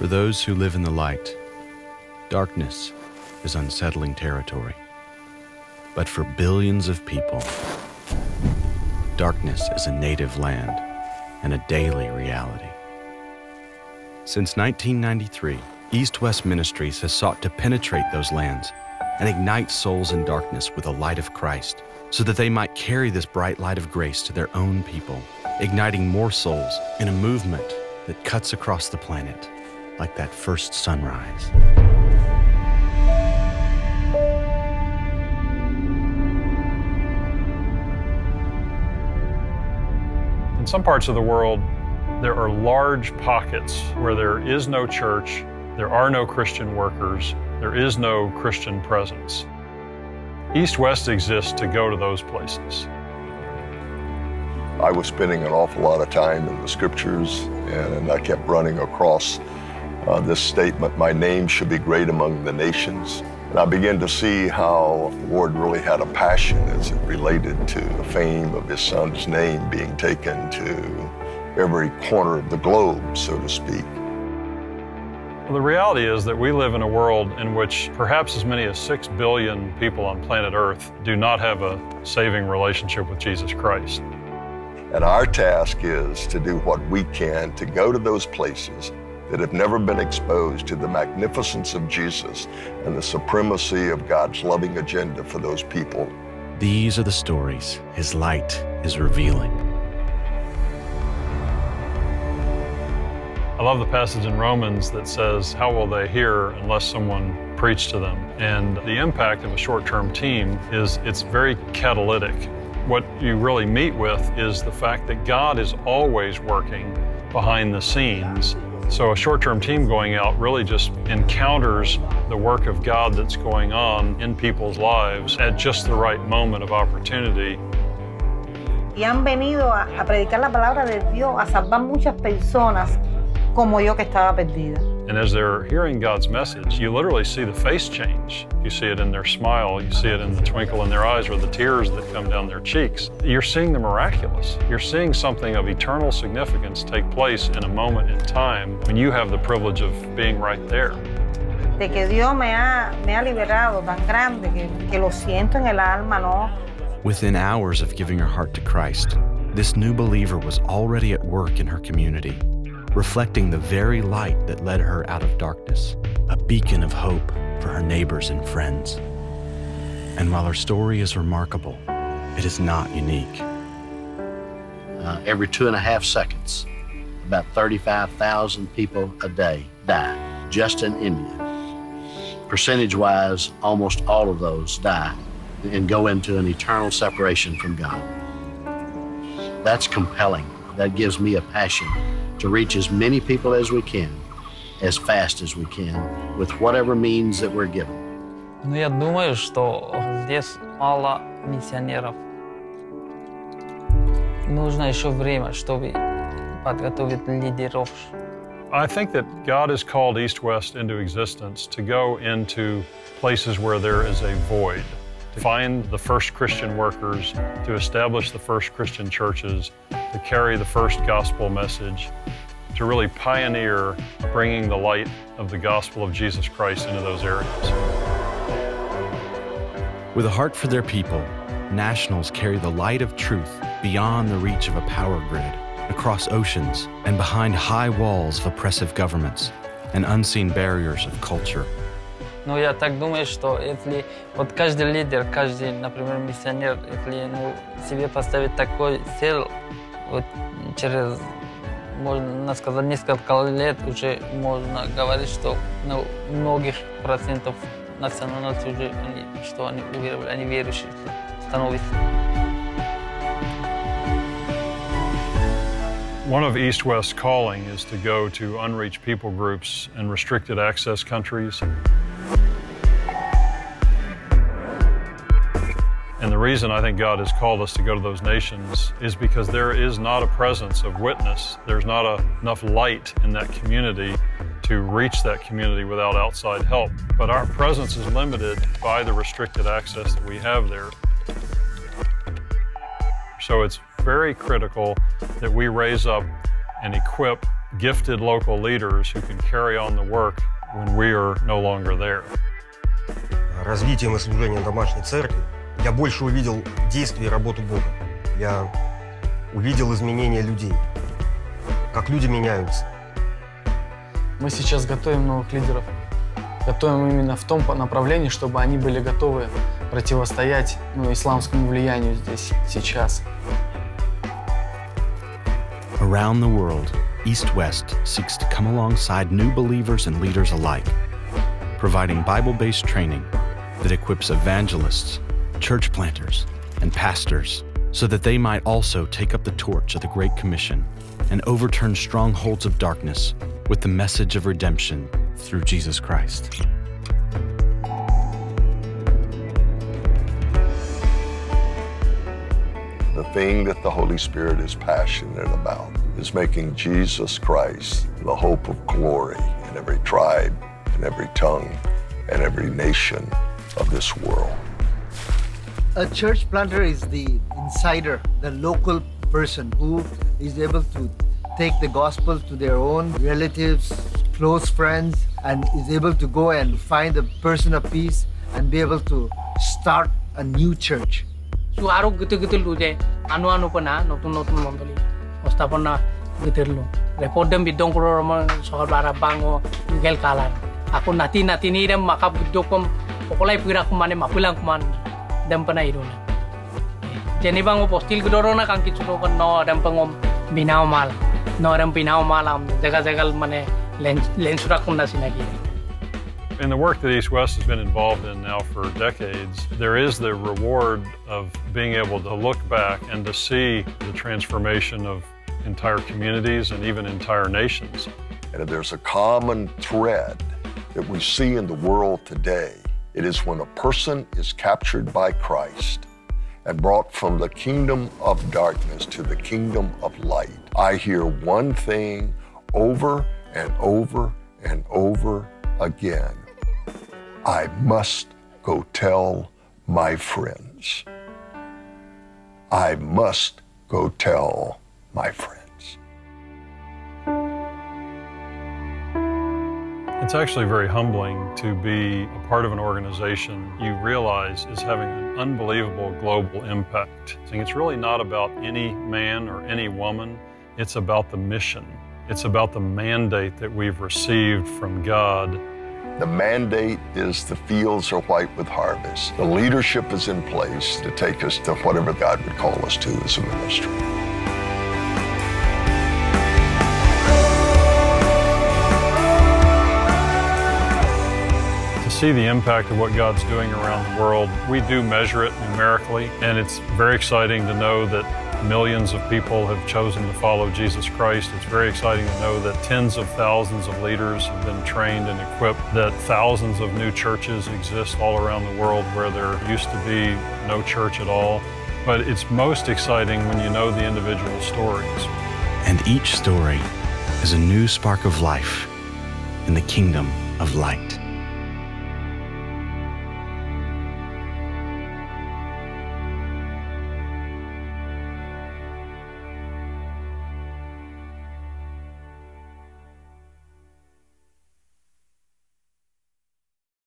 For those who live in the light, darkness is unsettling territory. But for billions of people, darkness is a native land and a daily reality. Since 1993, East-West Ministries has sought to penetrate those lands and ignite souls in darkness with the light of Christ, so that they might carry this bright light of grace to their own people, igniting more souls in a movement that cuts across the planet like that first sunrise. In some parts of the world, there are large pockets where there is no church, there are no Christian workers, there is no Christian presence. East-West exists to go to those places. I was spending an awful lot of time in the scriptures, and I kept running across this statement, "My name should be great among the nations." And I began to see how the Lord really had a passion as it related to the fame of His Son's name being taken to every corner of the globe, so to speak. Well, the reality is that we live in a world in which perhaps as many as 6 billion people on planet Earth do not have a saving relationship with Jesus Christ. And our task is to do what we can to go to those places that have never been exposed to the magnificence of Jesus and the supremacy of God's loving agenda for those people. These are the stories His light is revealing. I love the passage in Romans that says, how will they hear unless someone preached to them? And the impact of a short-term team is it's very catalytic. What you really meet with is the fact that God is always working behind the scenes. So a short-term team going out really just encounters the work of God that's going on in people's lives at just the right moment of opportunity. Y han venido a predicar la palabra de Dios, a salvar muchas personas como yo que estaba perdida. And as they're hearing God's message, you literally see the face change. You see it in their smile, you see it in the twinkle in their eyes or the tears that come down their cheeks. You're seeing the miraculous. You're seeing something of eternal significance take place in a moment in time when you have the privilege of being right there. De que Dios me ha liberado tan grande que lo siento en el alma, ¿no? Within hours of giving her heart to Christ, this new believer was already at work in her community, reflecting the very light that led her out of darkness, a beacon of hope for her neighbors and friends. And while her story is remarkable, it is not unique. Every 2.5 seconds, about 35,000 people a day die, just in India. Percentage-wise, almost all of those die and go into an eternal separation from God. That's compelling. That gives me a passion to reach as many people as we can, as fast as we can, with whatever means that we're given. Но я думаю, что здесь мало миссионеров. Нужно еще время, чтобы подготовить лидеров. I think that God has called East-West into existence to go into places where there is a void, to find the first Christian workers, to establish the first Christian churches, to carry the first gospel message, to really pioneer bringing the light of the gospel of Jesus Christ into those areas. With a heart for their people, nationals carry the light of truth beyond the reach of a power grid, across oceans and behind high walls of oppressive governments and unseen barriers of culture. Но я так думаю, что если вот каждый лидер, каждый, например, миссионер, если себе поставить такой цель, вот через, можно сказать, несколько лет уже можно говорить, что многих процентов национальности уже что они уверовали, они верующие становятся. One of East-West's calling is to go to unreached people groups and restricted access countries. And the reason I think God has called us to go to those nations is because there is not a presence of witness. There's not enough light in that community to reach that community without outside help. But our presence is limited by the restricted access that we have there. So it's very critical that we raise up and equip gifted local leaders who can carry on the work when we are no longer there. Развитием и служением домашней церкви я больше увидел действие и работу Бога. Я увидел изменения людей, как люди меняются. Мы сейчас готовим новых лидеров. Готовим именно в том направлении, чтобы они были готовы противостоять исламскому влиянию здесь, сейчас. Around the world, East-West seeks to come alongside new believers and leaders alike, providing Bible-based training that equips evangelists, church planters, and pastors so that they might also take up the torch of the Great Commission and overturn strongholds of darkness with the message of redemption through Jesus Christ. The thing that the Holy Spirit is passionate about is making Jesus Christ the hope of glory in every tribe, in every tongue, and every nation of this world. A church planter is the insider, the local person who is able to take the gospel to their own relatives, close friends, and is able to go and find a person of peace and be able to start a new church. So aro gitu-gitu lu je anu pana notun mondoli ostapana gitu lu report dem bidong kuro roman sohar bara bango gel kalar aku nati ni dem makap bidokom pokolai pira kumane mapulang kuman dem pana iruna jeni bango postil gidorona kan kichulo kan no dem pangom binau mal no dem binau malam jaga-jagal mane lensura kunna sinagi. In the work that East-West has been involved in now for decades, there is the reward of being able to look back and to see the transformation of entire communities and even entire nations. And if there's a common thread that we see in the world today, it is when a person is captured by Christ and brought from the kingdom of darkness to the kingdom of light. I hear one thing over and over and over again. I must go tell my friends. I must go tell my friends. It's actually very humbling to be a part of an organization you realize is having an unbelievable global impact. It's really not about any man or any woman. It's about the mission. It's about the mandate that we've received from God. The mandate is the fields are white with harvest. The leadership is in place to take us to whatever God would call us to as a ministry. To see the impact of what God's doing around the world, we do measure it numerically, and it's very exciting to know that millions of people have chosen to follow Jesus Christ. It's very exciting to know that tens of thousands of leaders have been trained and equipped, that thousands of new churches exist all around the world where there used to be no church at all. But it's most exciting when you know the individual stories. And each story is a new spark of life in the kingdom of light.